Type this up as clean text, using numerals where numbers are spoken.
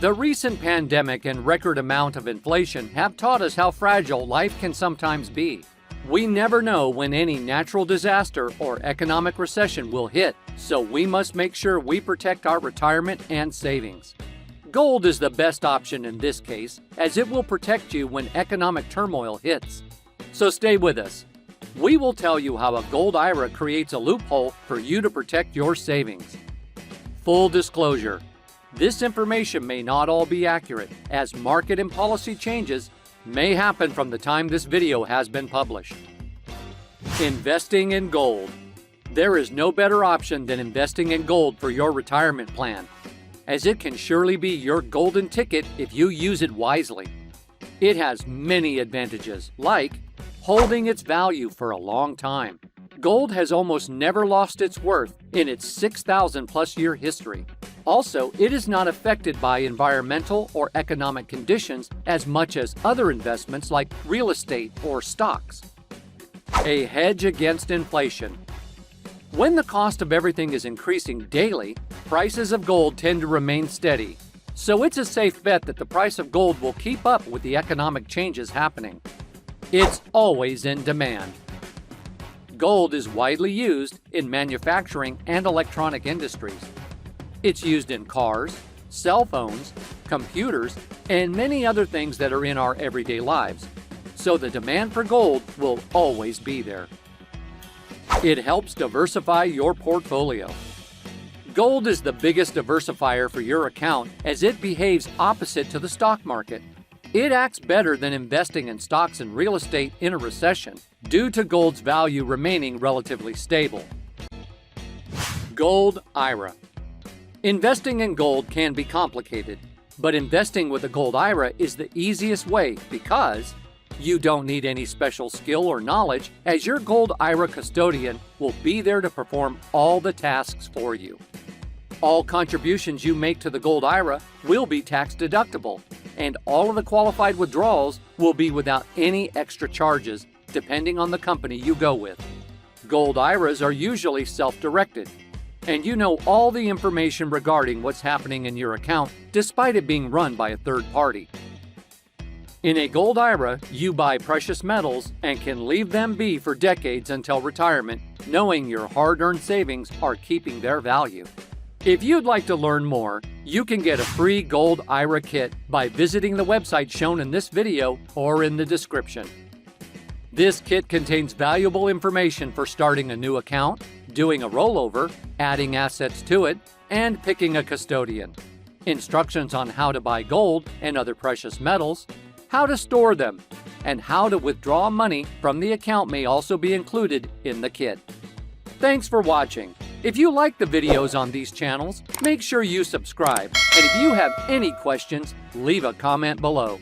The recent pandemic and record amount of inflation have taught us how fragile life can sometimes be. We never know when any natural disaster or economic recession will hit, so we must make sure we protect our retirement and savings. Gold is the best option in this case, as it will protect you when economic turmoil hits. So stay with us. We will tell you how a Gold IRA creates a loophole for you to protect your savings. Full disclosure: this information may not all be accurate, as market and policy changes may happen from the time this video has been published. Investing in gold. There is no better option than investing in gold for your retirement plan, as it can surely be your golden ticket if you use it wisely. It has many advantages, like holding its value for a long time. Gold has almost never lost its worth in its 6,000+ year history. Also, it is not affected by environmental or economic conditions as much as other investments like real estate or stocks. A hedge against inflation. When the cost of everything is increasing daily, prices of gold tend to remain steady. So it's a safe bet that the price of gold will keep up with the economic changes happening. It's always in demand. Gold is widely used in manufacturing and electronic industries. It's used in cars, cell phones, computers, and many other things that are in our everyday lives. So the demand for gold will always be there. It helps diversify your portfolio. Gold is the biggest diversifier for your account, as it behaves opposite to the stock market. It acts better than investing in stocks and real estate in a recession, due to gold's value remaining relatively stable. Gold IRA. Investing in gold can be complicated, but investing with a Gold IRA is the easiest way because you don't need any special skill or knowledge, as your Gold IRA custodian will be there to perform all the tasks for you. All contributions you make to the Gold IRA will be tax deductible, and all of the qualified withdrawals will be without any extra charges, depending on the company you go with. Gold IRAs are usually self-directed, and you know all the information regarding what's happening in your account, despite it being run by a third party. In a Gold IRA, you buy precious metals and can leave them be for decades until retirement, knowing your hard-earned savings are keeping their value. If you'd like to learn more, you can get a free Gold IRA kit by visiting the website shown in this video or in the description. This kit contains valuable information for starting a new account, doing a rollover, adding assets to it, and picking a custodian. Instructions on how to buy gold and other precious metals, how to store them, and how to withdraw money from the account may also be included in the kit. Thanks for watching. If you like the videos on these channels, make sure you subscribe. And if you have any questions, leave a comment below.